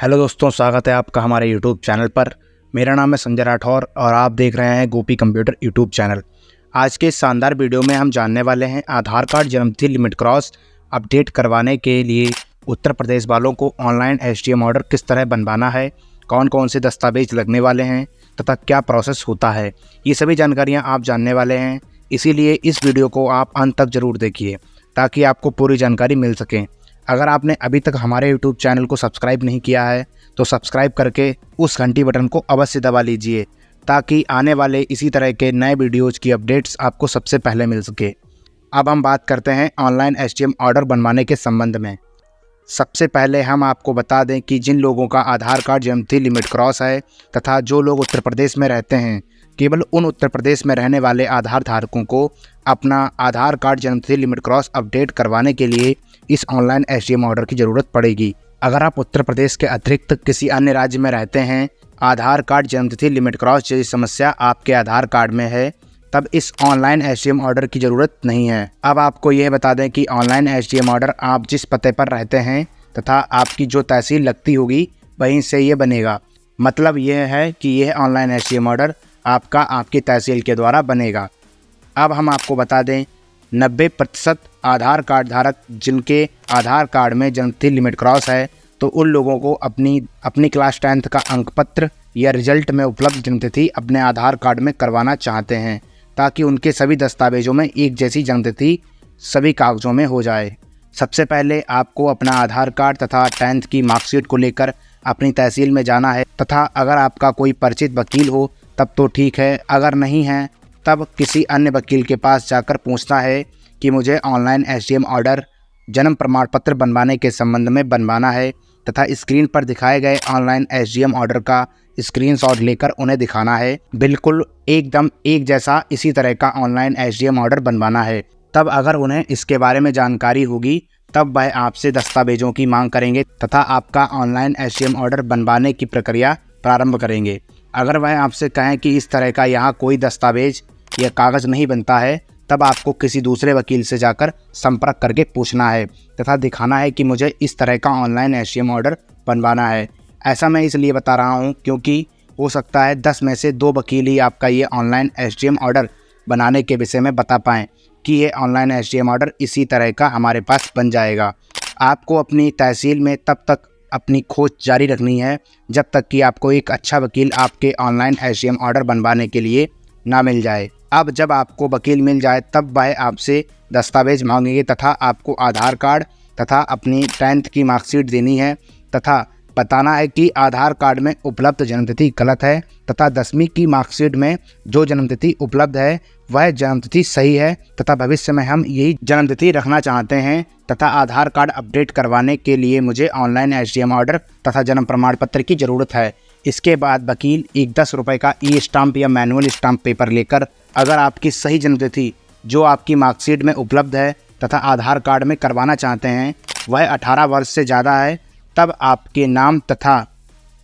Hello दोस्तों, स्वागत है आपका हमारे यूट्यूब चैनल पर। मेरा नाम है संजय राठौर और आप देख रहे हैं गोपी कंप्यूटर यूट्यूब चैनल। आज के इस शानदार वीडियो में हम जानने वाले हैं आधार कार्ड जन्मतिथि लिमिट क्रॉस अपडेट करवाने के लिए उत्तर प्रदेश वालों को ऑनलाइन एसटीएम ऑर्डर किस तरह बनवाना है, कौन कौन से दस्तावेज लगने वाले हैं तथा क्या प्रोसेस होता है। ये सभी जानकारियाँ आप जानने वाले हैं, इसीलिए इस वीडियो को आप अंत तक ज़रूर देखिए ताकि आपको पूरी जानकारी मिल सके। अगर आपने अभी तक हमारे यूट्यूब चैनल को सब्सक्राइब नहीं किया है तो सब्सक्राइब करके उस घंटी बटन को अवश्य दबा लीजिए ताकि आने वाले इसी तरह के नए वीडियोज़ की अपडेट्स आपको सबसे पहले मिल सके। अब हम बात करते हैं ऑनलाइन एसटीएम ऑर्डर बनवाने के संबंध में। सबसे पहले हम आपको बता दें कि जिन लोगों का आधार कार्ड जन्मतिथि लिमिट क्रॉस है तथा जो लोग उत्तर प्रदेश में रहते हैं, केवल उन उत्तर प्रदेश में रहने वाले आधार धारकों को अपना आधार कार्ड जन्मतिथि लिमिट क्रॉस अपडेट करवाने के लिए इस ऑनलाइन एसटीएम ऑर्डर की ज़रूरत पड़ेगी। अगर आप उत्तर प्रदेश के अतिरिक्त किसी अन्य राज्य में रहते हैं, आधार कार्ड जन्मतिथि लिमिट क्रॉस जैसी समस्या आपके आधार कार्ड में है, तब इस ऑनलाइन एसटीएम ऑर्डर की ज़रूरत नहीं है। अब आपको यह बता दें कि ऑनलाइन एसटीएम ऑर्डर आप जिस पते पर रहते हैं तथा आपकी जो तहसील लगती होगी वहीं से ये बनेगा। मतलब यह है कि यह ऑनलाइन एसटीएम ऑर्डर आपकी तहसील के द्वारा बनेगा। अब हम आपको बता दें 90% आधार कार्ड धारक जिनके आधार कार्ड में जन्मतिथि लिमिट क्रॉस है, तो उन लोगों को अपनी क्लास 10th का अंक पत्र या रिजल्ट में उपलब्ध जन्मतिथि अपने आधार कार्ड में करवाना चाहते हैं ताकि उनके सभी दस्तावेजों में एक जैसी जन्मतिथि सभी कागज़ों में हो जाए। सबसे पहले आपको अपना आधार कार्ड तथा 10th की मार्कशीट को लेकर अपनी तहसील में जाना है तथा अगर आपका कोई परिचित वकील हो तब तो ठीक है, अगर नहीं है तब किसी अन्य वकील के पास जाकर पूछना है कि मुझे ऑनलाइन एसटीएम ऑर्डर जन्म प्रमाण पत्र बनवाने के संबंध में बनवाना है तथा स्क्रीन पर दिखाए गए ऑनलाइन एसटीएम ऑर्डर का स्क्रीनशॉट लेकर उन्हें दिखाना है। बिल्कुल एकदम एक जैसा इसी तरह का ऑनलाइन एसटीएम ऑर्डर बनवाना है। तब अगर उन्हें इसके बारे में जानकारी होगी तब वह आपसे दस्तावेजों की मांग करेंगे तथा आपका ऑनलाइन एसटीएम ऑर्डर बनवाने की प्रक्रिया प्रारंभ करेंगे। अगर वह आपसे कहें कि इस तरह का यहाँ कोई दस्तावेज या कागज़ नहीं बनता है, तब आपको किसी दूसरे वकील से जाकर संपर्क करके पूछना है तथा दिखाना है कि मुझे इस तरह का ऑनलाइन एसटीएम ऑर्डर बनवाना है। ऐसा मैं इसलिए बता रहा हूँ क्योंकि हो सकता है 10 में से 2 वकील ही आपका ये ऑनलाइन एसटीएम ऑर्डर बनाने के विषय में बता पाएँ कि ये ऑनलाइन एसटीएम ऑर्डर इसी तरह का हमारे पास बन जाएगा। आपको अपनी तहसील में तब तक अपनी खोज जारी रखनी है जब तक कि आपको एक अच्छा वकील आपके ऑनलाइन एसटीएम ऑर्डर बनवाने के लिए ना मिल जाए। अब जब आपको वकील मिल जाए तब वह आपसे दस्तावेज मांगेंगे तथा आपको आधार कार्ड तथा अपनी 10th की मार्कशीट देनी है तथा बताना है कि आधार कार्ड में उपलब्ध जन्मतिथि गलत है तथा 10वीं की मार्कशीट में जो जन्मतिथि उपलब्ध है वह जन्मतिथि सही है तथा भविष्य में हम यही जन्मतिथि रखना चाहते हैं तथा आधार कार्ड अपडेट करवाने के लिए मुझे ऑनलाइन एसटीएम ऑर्डर तथा जन्म प्रमाण पत्र की ज़रूरत है। इसके बाद वकील एक 10 रुपये का ई स्टाम्प या मैनुअल स्टाम्प पेपर लेकर अगर आपकी सही जन्मतिथि जो आपकी मार्कशीट में उपलब्ध है तथा आधार कार्ड में करवाना चाहते हैं वह 18 वर्ष से ज़्यादा है, तब आपके नाम तथा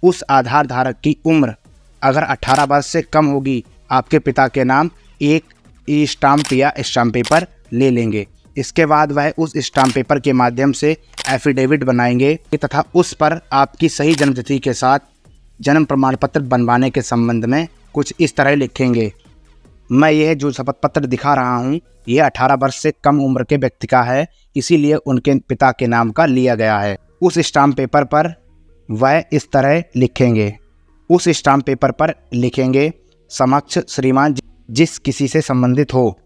उस आधार धारक की उम्र अगर 18 वर्ष से कम होगी, आपके पिता के नाम एक ई स्टाम्प या स्टाम्प पेपर ले लेंगे। इसके बाद वह उस स्टाम्प पेपर के माध्यम से एफिडेविट बनाएंगे तथा उस पर आपकी सही जन्मतिथि के साथ जन्म प्रमाण पत्र बनवाने के संबंध में कुछ इस तरह लिखेंगे। मैं यह जो शपथ पत्र दिखा रहा हूँ यह 18 वर्ष से कम उम्र के व्यक्ति का है, इसीलिए उनके पिता के नाम का लिया गया है। उस स्टाम्प पेपर पर वह इस तरह लिखेंगे, उस स्टाम्प पेपर पर लिखेंगे समक्ष श्रीमान जिस किसी से संबंधित हो।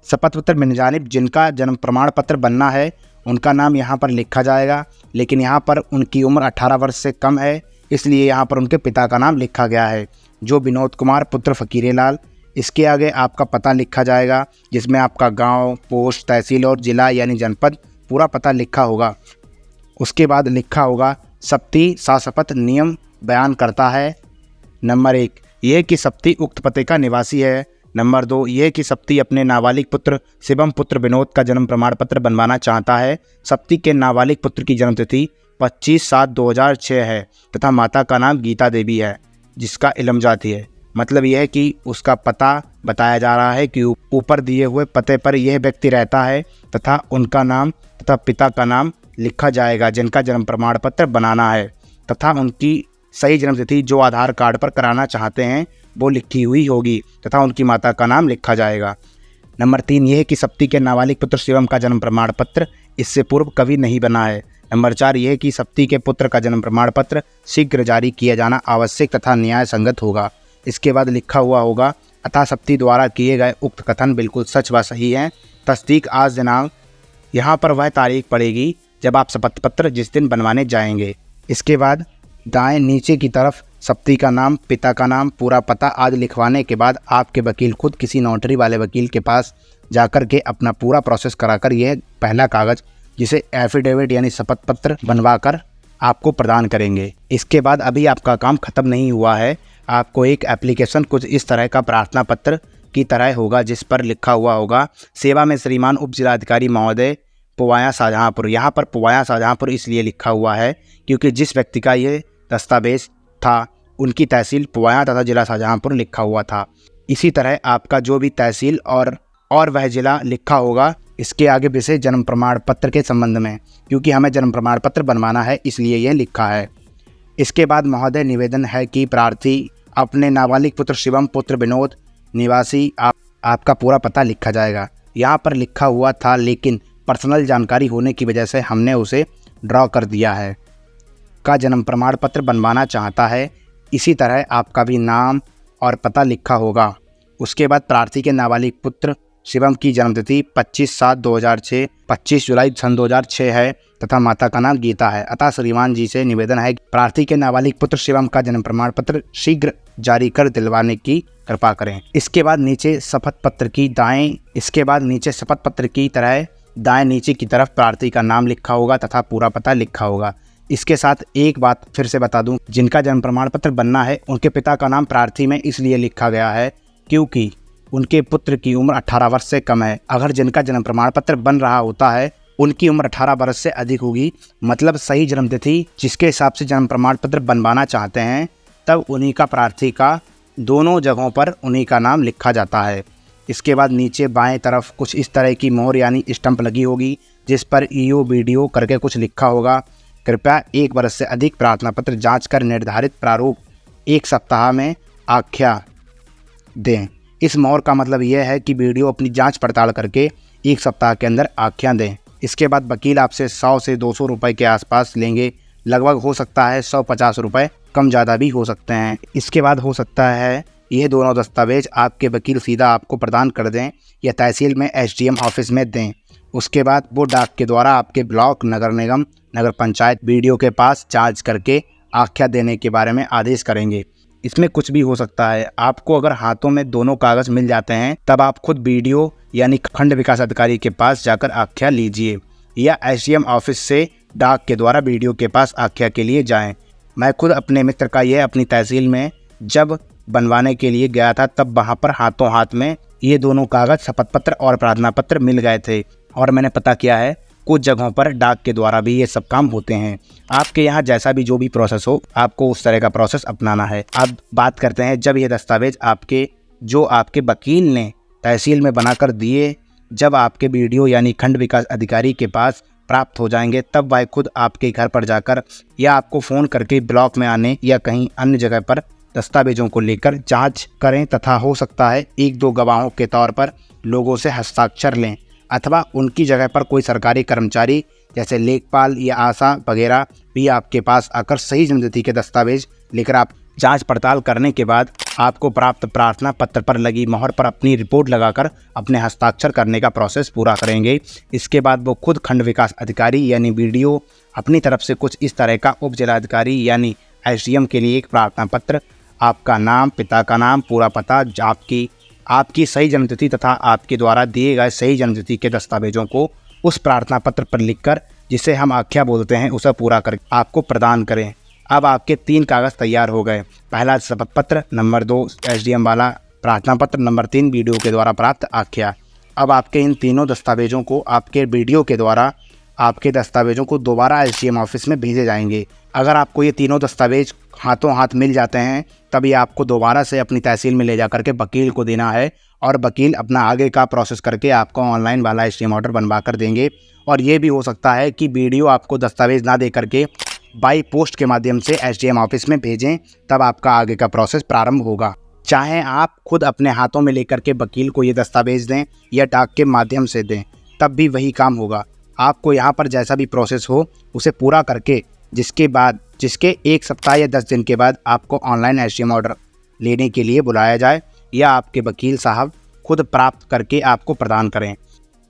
शपथ पत्र बिनजानिब जिनका जन्म प्रमाण पत्र बनना है उनका नाम यहाँ पर लिखा जाएगा, लेकिन यहाँ पर उनकी उम्र 18 वर्ष से कम है इसलिए यहाँ पर उनके पिता का नाम लिखा गया है जो विनोद कुमार पुत्र फकीरेलाल। इसके आगे आपका पता लिखा जाएगा जिसमें आपका गांव, पोस्ट, तहसील और ज़िला यानी जनपद पूरा पता लिखा होगा। उसके बाद लिखा होगा सप्ती साशपथ नियम बयान करता है। नंबर 1 यह कि सप्ती उक्त पते का निवासी है। नंबर 2 यह कि सप्ती अपने नाबालिग पुत्र शिवम पुत्र विनोद का जन्म प्रमाण पत्र बनवाना चाहता है। सप्ती के नाबालिग पुत्र की जन्मतिथि 25/7/2006 है तथा माता का नाम गीता देवी है जिसका इलम जाति है। मतलब यह है कि उसका पता बताया जा रहा है कि ऊपर दिए हुए पते पर यह व्यक्ति रहता है तथा उनका नाम तथा पिता का नाम लिखा जाएगा जिनका जन्म प्रमाण पत्र बनाना है तथा उनकी सही जन्म तिथि जो आधार कार्ड पर कराना चाहते हैं वो लिखी हुई होगी तथा उनकी माता का नाम लिखा जाएगा। नंबर 3 ये है कि सप्ती के नाबालिग पुत्र शिवम का जन्म प्रमाण पत्र इससे पूर्व कभी नहीं बना है। नंबर 4 ये है कि सप्ती के पुत्र का जन्म प्रमाण पत्र शीघ्र जारी किया जाना आवश्यक तथा न्याय संगत होगा। इसके बाद लिखा हुआ होगा, अतः सप्ती द्वारा किए गए उक्त कथन बिल्कुल सच व सही हैं। तस्दीक आज दिनांक। यहाँ पर वह तारीख पड़ेगी जब आप शपथ पत्र जिस दिन बनवाने जाएंगे। इसके बाद दाएं नीचे की तरफ सप्ती का नाम, पिता का नाम, पूरा पता आदि लिखवाने के बाद आपके वकील खुद किसी नोटरी वाले वकील के पास जाकर के अपना पूरा प्रोसेस कराकर यह पहला कागज़ जिसे एफिडेविट यानी शपथ पत्र बनवा कर आपको प्रदान करेंगे। इसके बाद अभी आपका काम ख़त्म नहीं हुआ है। आपको एक एप्लीकेशन कुछ इस तरह का प्रार्थना पत्र की तरह होगा जिस पर लिखा हुआ होगा, सेवा में श्रीमान उप जिलाधिकारी महोदय पुवाया शाहजहाँपुर। यहाँ पर पुवाया शाहजहाँपुर इसलिए लिखा हुआ है क्योंकि जिस व्यक्ति का ये दस्तावेज था उनकी तहसील पुवाया तथा जिला शाहजहाँपुर लिखा हुआ था। इसी तरह आपका जो भी तहसील और वह जिला लिखा होगा इसके आगे विशेष जन्म प्रमाण पत्र के संबंध में, क्योंकि हमें जन्म प्रमाण पत्र बनवाना है इसलिए यह लिखा है। इसके बाद महोदय निवेदन है कि प्रार्थी अपने नाबालिग पुत्र शिवम पुत्र विनोद निवासी आपका पूरा पता लिखा जाएगा। यहाँ पर लिखा हुआ था लेकिन पर्सनल जानकारी होने की वजह से हमने उसे ड्रॉ कर दिया है। का जन्म प्रमाण पत्र बनवाना चाहता है, इसी तरह आपका भी नाम और पता लिखा होगा। उसके बाद प्रार्थी के नाबालिग पुत्र शिवम की जन्मतिथि 25/7/2006 25 जुलाई सन 2006 है तथा माता का नाम गीता है। अतः श्रीमान जी से निवेदन है कि प्रार्थी के नाबालिग पुत्र शिवम का जन्म प्रमाण पत्र शीघ्र जारी कर दिलवाने की कृपा करें। इसके बाद नीचे शपथ पत्र की तरह दाएं नीचे की तरफ प्रार्थी का नाम लिखा होगा तथा पूरा पता लिखा होगा। इसके साथ एक बात फिर से बता दूं, जिनका जन्म प्रमाण पत्र बनना है उनके पिता का नाम प्रार्थी में इसलिए लिखा गया है क्योंकि उनके पुत्र की उम्र 18 वर्ष से कम है। अगर जिनका जन्म प्रमाण पत्र बन रहा होता है उनकी उम्र 18 वर्ष से अधिक होगी, मतलब सही जन्म तिथि जिसके हिसाब से जन्म प्रमाण पत्र बनवाना चाहते हैं, तब उन्हीं का प्रार्थी का दोनों जगहों पर उन्हीं का नाम लिखा जाता है। इसके बाद नीचे बाएं तरफ कुछ इस तरह की मोहर यानी स्टंप लगी होगी जिस पर ईओ वीडियो करके कुछ लिखा होगा। कृपया 1 वर्ष से अधिक प्रार्थना पत्र जांच कर निर्धारित प्रारूप 1 सप्ताह में आख्या दें। इस मोहर का मतलब यह है कि वीडियो अपनी जांच पड़ताल करके 1 सप्ताह के अंदर आख्या दें। इसके बाद वकील आपसे 100 से 200 रुपये के आसपास लेंगे, लगभग हो सकता है 150 रुपये, कम ज़्यादा भी हो सकते हैं। इसके बाद हो सकता है ये दोनों दस्तावेज आपके वकील सीधा आपको प्रदान कर दें या तहसील में एसडीएम ऑफिस में दें। उसके बाद वो डाक के द्वारा आपके ब्लॉक, नगर निगम, नगर पंचायत वीडियो के पास जांच करके आख्या देने के बारे में आदेश करेंगे। इसमें कुछ भी हो सकता है। आपको अगर हाथों में दोनों कागज़ मिल जाते हैं तब आप खुद वीडियो यानी खंड विकास अधिकारी के पास जाकर आख्या लीजिए या एसडीएम ऑफिस से डाक के द्वारा वीडियो के पास आख्या के लिए जाएं। मैं खुद अपने मित्र का यह अपनी तहसील में जब बनवाने के लिए गया था तब वहाँ पर हाथों हाथ में ये दोनों कागज़ शपथ पत्र और प्रार्थना पत्र मिल गए थे और मैंने पता किया है कुछ जगहों पर डाक के द्वारा भी ये सब काम होते हैं। आपके यहाँ जैसा भी जो भी प्रोसेस हो आपको उस तरह का प्रोसेस अपनाना है। अब बात करते हैं जब ये दस्तावेज आपके वकील ने तहसील में बनाकर दिए, जब आपके वीडियो यानी खंड विकास अधिकारी के पास प्राप्त हो जाएंगे तब वह खुद आपके घर पर जाकर या आपको फ़ोन करके ब्लॉक में आने या कहीं अन्य जगह पर दस्तावेजों को लेकर जांच करें तथा हो सकता है 1-2 गवाहों के तौर पर लोगों से हस्ताक्षर लें अथवा उनकी जगह पर कोई सरकारी कर्मचारी जैसे लेखपाल या आशा वगैरह भी आपके पास आकर सही जन्मतिथि के दस्तावेज लेकर आप जांच पड़ताल करने के बाद आपको प्राप्त प्रार्थना पत्र पर लगी मोहर पर अपनी रिपोर्ट लगाकर अपने हस्ताक्षर करने का प्रोसेस पूरा करेंगे। इसके बाद वो खुद खंड विकास अधिकारी यानी वीडियो अपनी तरफ से कुछ इस तरह का उप जिलाधिकारी यानी एसडीएम के लिए एक प्रार्थना पत्र, आपका नाम, पिता का नाम, पूरा पता, आपकी सही जन्मतिथि तथा आपके द्वारा दिए गए सही जन्मतिथि के दस्तावेजों को उस प्रार्थना पत्र पर लिखकर, जिसे हम आख्या बोलते हैं, उसे पूरा कर आपको प्रदान करें। अब आपके 3 कागज़ तैयार हो गए। पहला शपथ पत्र, नंबर 2 एसडीएम वाला प्रार्थना पत्र, नंबर 3 वीडियो के द्वारा प्राप्त आख्या। अब आपके इन तीनों दस्तावेजों को आपके वीडियो के द्वारा आपके दस्तावेजों को दोबारा एसडीएम ऑफिस में भेजे जाएंगे। अगर आपको ये तीनों दस्तावेज हाथों हाथ मिल जाते हैं तभी आपको दोबारा से अपनी तहसील में ले जा करके वकील को देना है और वकील अपना आगे का प्रोसेस करके आपको ऑनलाइन वाला एसडीएम ऑर्डर बनवा कर देंगे। और ये भी हो सकता है कि वीडियो आपको दस्तावेज ना दे करके बाई पोस्ट के माध्यम से एसडीएम ऑफिस में भेजें, तब आपका आगे का प्रोसेस प्रारंभ होगा। चाहे आप खुद अपने हाथों में लेकर के वकील को ये दस्तावेज दें या डाक के माध्यम से दें, तब भी वही काम होगा। आपको यहाँ पर जैसा भी प्रोसेस हो उसे पूरा करके जिसके 1 सप्ताह या 10 दिन के बाद आपको ऑनलाइन एसडीएम ऑर्डर लेने के लिए बुलाया जाए या आपके वकील साहब खुद प्राप्त करके आपको प्रदान करें।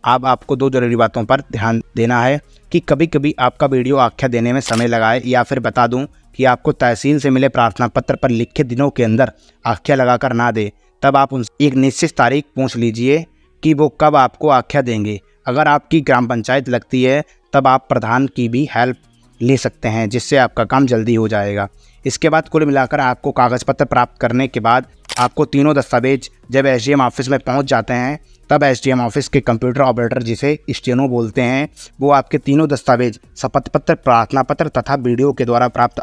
अब आपको 2 जरूरी बातों पर ध्यान देना है कि कभी कभी आपका वीडियो आख्या देने में समय लगाए, या फिर बता दूं कि आपको तहसील से मिले प्रार्थना पत्र पर लिखे दिनों के अंदर आख्या लगाकर ना दे, तब आप उनसे एक निश्चित तारीख पूछ लीजिए कि वो कब आपको आख्या देंगे। अगर आपकी ग्राम पंचायत लगती है तब आप प्रधान की भी हेल्प ले सकते हैं, जिससे आपका काम जल्दी हो जाएगा। इसके बाद कुल मिलाकर आपको कागज़ पत्र प्राप्त करने के बाद आपको तीनों दस्तावेज जब एसडीएम ऑफिस में पहुंच जाते हैं, तब एसडीएम ऑफिस के कंप्यूटर ऑपरेटर, जिसे स्टेनो बोलते हैं, वो आपके तीनों दस्तावेज शपथ पत्र, प्रार्थना पत्र तथा वीडियो के द्वारा प्राप्त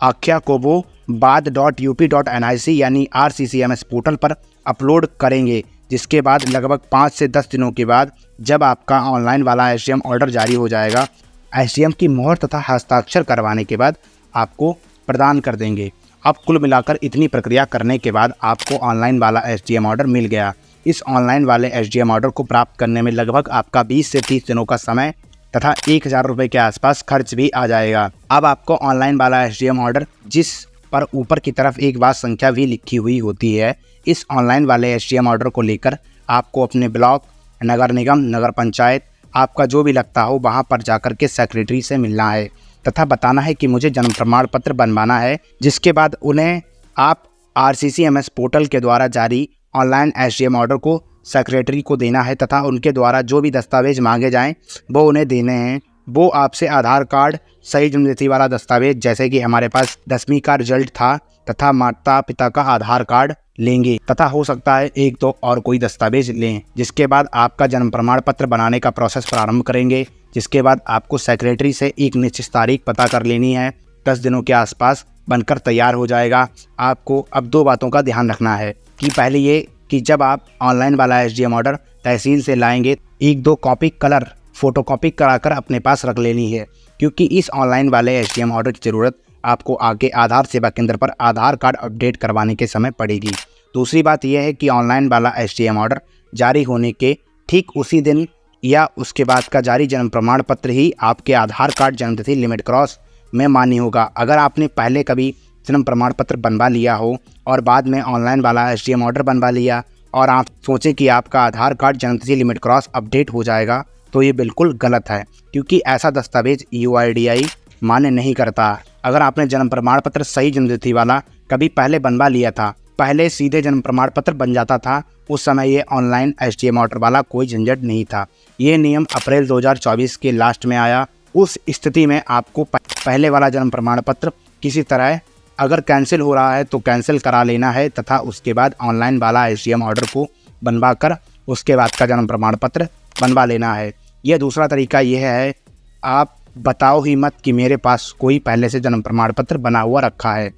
आख्या को वो बाद.up.nic यानी RCCMS पोर्टल पर अपलोड करेंगे, जिसके बाद लगभग 5 से 10 दिनों के बाद जब आपका ऑनलाइन वाला एसडीएम ऑर्डर जारी हो जाएगा, एसडीएम की मोहर तथा हस्ताक्षर करवाने के बाद आपको प्रदान कर देंगे। अब कुल मिलाकर इतनी प्रक्रिया करने के बाद आपको ऑनलाइन वाला एसडीएम ऑर्डर मिल गया। इस ऑनलाइन वाले एसडीएम ऑर्डर को प्राप्त करने में लगभग आपका 20 से 30 दिनों का समय तथा 1000 रुपये के आसपास खर्च भी आ जाएगा। अब आपको ऑनलाइन वाला एसडीएम ऑर्डर, जिस पर ऊपर की तरफ एक बात संख्या भी लिखी हुई होती है, इस ऑनलाइन वाले एसडीएम ऑर्डर को लेकर आपको अपने ब्लॉक, नगर निगम, नगर पंचायत, आपका जो भी लगता हो वहाँ पर जाकर के सेक्रेटरी से मिलना है तथा बताना है कि मुझे जन्म प्रमाण पत्र बनवाना है। जिसके बाद उन्हें आप RCCMS पोर्टल के द्वारा जारी ऑनलाइन एसडीएम ऑर्डर को सेक्रेटरी को देना है तथा उनके द्वारा जो भी दस्तावेज मांगे जाएं वो उन्हें देने हैं। वो आपसे आधार कार्ड, सही जन्मतिथि वाला दस्तावेज, जैसे कि हमारे पास 10वीं का रिजल्ट था, तथा माता पिता का आधार कार्ड लेंगे तथा हो सकता है 1-2 और कोई दस्तावेज लें। जिसके बाद आपका जन्म प्रमाण पत्र बनाने का प्रोसेस प्रारंभ करेंगे। जिसके बाद आपको सेक्रेटरी से एक निश्चित तारीख पता कर लेनी है, 10 दिनों के आसपास बनकर तैयार हो जाएगा। आपको अब 2 बातों का ध्यान रखना है कि पहले ये कि जब आप ऑनलाइन वाला एसडीएम ऑर्डर तहसील से लाएंगे, 1-2 कॉपी कलर फोटोकॉपी कराकर अपने पास रख लेनी है, क्योंकि इस ऑनलाइन वाले एसडीएम ऑर्डर की ज़रूरत आपको आगे आधार सेवा केंद्र पर आधार कार्ड अपडेट करवाने के समय पड़ेगी। दूसरी बात यह है कि ऑनलाइन वाला एसडीएम ऑर्डर जारी होने के ठीक उसी दिन या उसके बाद का जारी जन्म प्रमाण पत्र ही आपके आधार कार्ड जन्मतिथि लिमिट क्रॉस में मान्य होगा। अगर आपने पहले कभी जन्म प्रमाण पत्र बनवा लिया हो और बाद में ऑनलाइन वाला एसडीएम ऑर्डर बनवा लिया और आप सोचें कि आपका आधार कार्ड जन्मतिथि लिमिट क्रॉस अपडेट हो जाएगा, तो ये बिल्कुल गलत है, क्योंकि ऐसा दस्तावेज UIDAI मान्य नहीं करता। अगर आपने जन्म प्रमाण पत्र सही जन्मतिथि वाला कभी पहले बनवा लिया था, पहले सीधे जन्म प्रमाण पत्र बन जाता था, उस समय ये ऑनलाइन एसडीएम ऑर्डर वाला कोई झंझट नहीं था। ये नियम अप्रैल 2024 के लास्ट में आया। उस स्थिति में आपको पहले वाला जन्म प्रमाण पत्र किसी तरह अगर कैंसिल हो रहा है तो कैंसिल करा लेना है तथा उसके बाद ऑनलाइन वाला एसडीएम ऑर्डर को बनवा कर उसके बाद का जन्म प्रमाण पत्र बनवा लेना है। यह दूसरा तरीका यह है, आप बताओ ही मत कि मेरे पास कोई पहले से जन्म प्रमाण पत्र बना हुआ रखा है।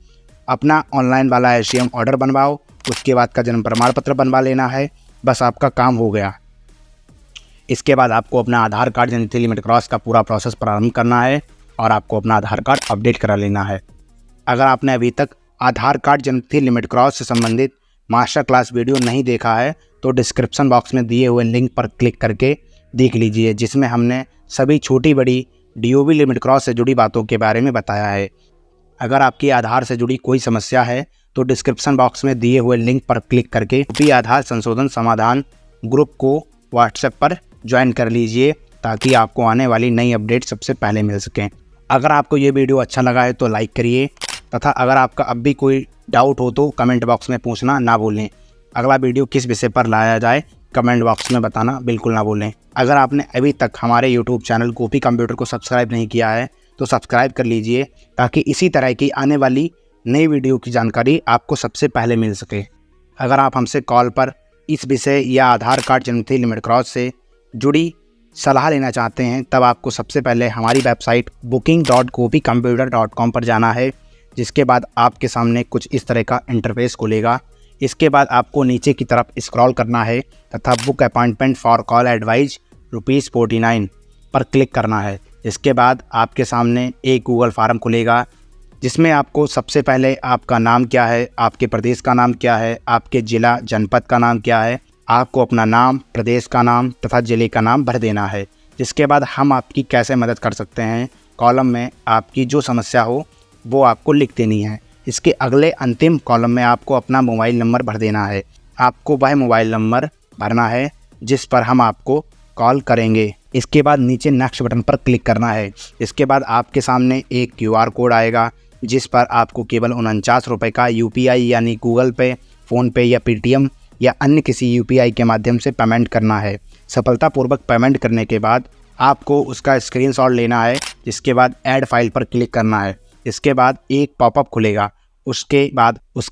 अपना ऑनलाइन वाला एसडीएम ऑर्डर बनवाओ, उसके बाद का जन्म प्रमाण पत्र बनवा लेना है, बस आपका काम हो गया। इसके बाद आपको अपना आधार कार्ड जन्मतिथि लिमिट क्रॉस का पूरा प्रोसेस प्रारंभ करना है और आपको अपना आधार कार्ड अपडेट करा लेना है। अगर आपने अभी तक आधार कार्ड जन्मतिथि लिमिट क्रॉस से संबंधित मास्टर क्लास वीडियो नहीं देखा है तो डिस्क्रिप्शन बॉक्स में दिए हुए लिंक पर क्लिक करके देख लीजिए, जिसमें हमने सभी छोटी बड़ी DOB लिमिट क्रॉस से जुड़ी बातों के बारे में बताया है। अगर आपकी आधार से जुड़ी कोई समस्या है तो डिस्क्रिप्शन बॉक्स में दिए हुए लिंक पर क्लिक करके यूपी आधार संशोधन समाधान ग्रुप को व्हाट्सएप पर ज्वाइन कर लीजिए, ताकि आपको आने वाली नई अपडेट सबसे पहले मिल सकें। अगर आपको ये वीडियो अच्छा लगा है तो लाइक करिए तथा अगर आपका अब भी कोई डाउट हो तो कमेंट बॉक्स में पूछना ना भूलें। अगला वीडियो किस विषय पर लाया जाए कमेंट बॉक्स में बताना बिल्कुल ना भूलें। अगर आपने अभी तक हमारे यूट्यूब चैनल गोपी कंप्यूटर को सब्सक्राइब नहीं किया है तो सब्सक्राइब कर लीजिए, ताकि इसी तरह की आने वाली नई वीडियो की जानकारी आपको सबसे पहले मिल सके। अगर आप हमसे कॉल पर इस विषय या आधार कार्ड जन्मतिथि लिमिट क्रॉस से जुड़ी सलाह लेना चाहते हैं, तब आपको सबसे पहले हमारी वेबसाइट booking.gopicomputer.com पर जाना है, जिसके बाद आपके सामने कुछ इस तरह का इंटरफेस खुलेगा। इसके बाद आपको नीचे की तरफ स्क्रॉल करना है तथा book appointment for call advise ₹49 पर क्लिक करना है। इसके बाद आपके सामने एक गूगल फार्म खुलेगा, जिसमें आपको सबसे पहले आपका नाम क्या है, आपके प्रदेश का नाम क्या है, आपके ज़िला जनपद का नाम क्या है, आपको अपना नाम, प्रदेश का नाम तथा ज़िले का नाम भर देना है। जिसके बाद हम आपकी कैसे मदद कर सकते हैं, कॉलम में आपकी जो समस्या हो वो आपको लिख देनी है। इसके अगले अंतिम कॉलम में आपको अपना मोबाइल नंबर भर देना है। आपको वह मोबाइल नंबर भरना है जिस पर हम आपको कॉल करेंगे। इसके बाद नीचे नेक्स्ट बटन पर क्लिक करना है। इसके बाद आपके सामने एक QR कोड आएगा, जिस पर आपको केवल 49 रुपये का UPI यानी गूगल पे, फ़ोनपे या Paytm या अन्य किसी UPI के माध्यम से पेमेंट करना है। सफलतापूर्वक पेमेंट करने के बाद आपको उसका स्क्रीनशॉट लेना है। जिसके बाद ऐड फाइल पर क्लिक करना है। इसके बाद एक पॉपअप खुलेगा, उसके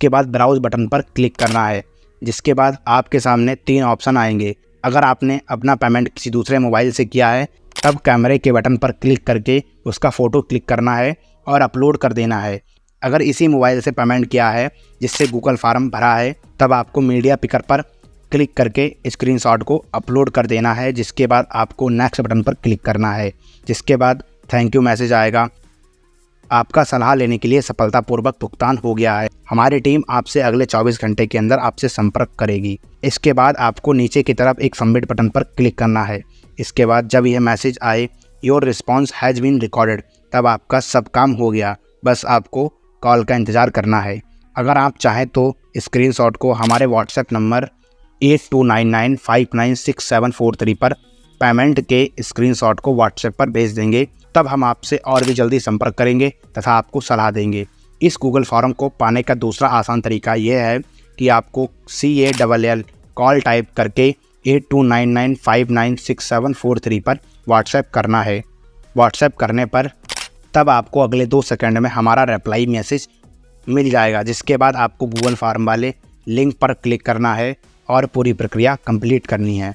बाद ब्राउज़ बटन पर क्लिक करना है। जिसके बाद आपके सामने 3 ऑप्शन आएंगे। अगर आपने अपना पेमेंट किसी दूसरे मोबाइल से किया है तब कैमरे के बटन पर क्लिक करके उसका फ़ोटो क्लिक करना है और अपलोड कर देना है। अगर इसी मोबाइल से पेमेंट किया है जिससे गूगल फार्म भरा है तब आपको मीडिया पिकर पर क्लिक करके स्क्रीनशॉट को अपलोड कर देना है। जिसके बाद आपको नेक्स्ट बटन पर क्लिक करना है। जिसके बाद थैंक यू मैसेज आएगा। आपका सलाह लेने के लिए सफलतापूर्वक भुगतान हो गया है। हमारी टीम आपसे अगले 24 घंटे के अंदर आपसे संपर्क करेगी। इसके बाद आपको नीचे की तरफ एक सबमिट बटन पर क्लिक करना है। इसके बाद जब यह मैसेज आए your response has been recorded, तब आपका सब काम हो गया। बस आपको कॉल का इंतज़ार करना है। अगर आप चाहें तो स्क्रीनशॉट को हमारे व्हाट्सएप नंबर 8299596743 पर पेमेंट के स्क्रीनशॉट को व्हाट्सएप पर भेज देंगे। तब हम आपसे और भी जल्दी संपर्क करेंगे तथा आपको सलाह देंगे। इस गूगल फॉर्म को पाने का दूसरा आसान तरीका यह है कि आपको CALL कॉल टाइप करके 8299596743 पर व्हाट्सएप करना है। व्हाट्सएप करने पर तब आपको अगले 2 सेकंड में हमारा रिप्लाई मैसेज मिल जाएगा। जिसके बाद आपको गूगल फॉर्म वाले लिंक पर क्लिक करना है और पूरी प्रक्रिया कंप्लीट करनी है।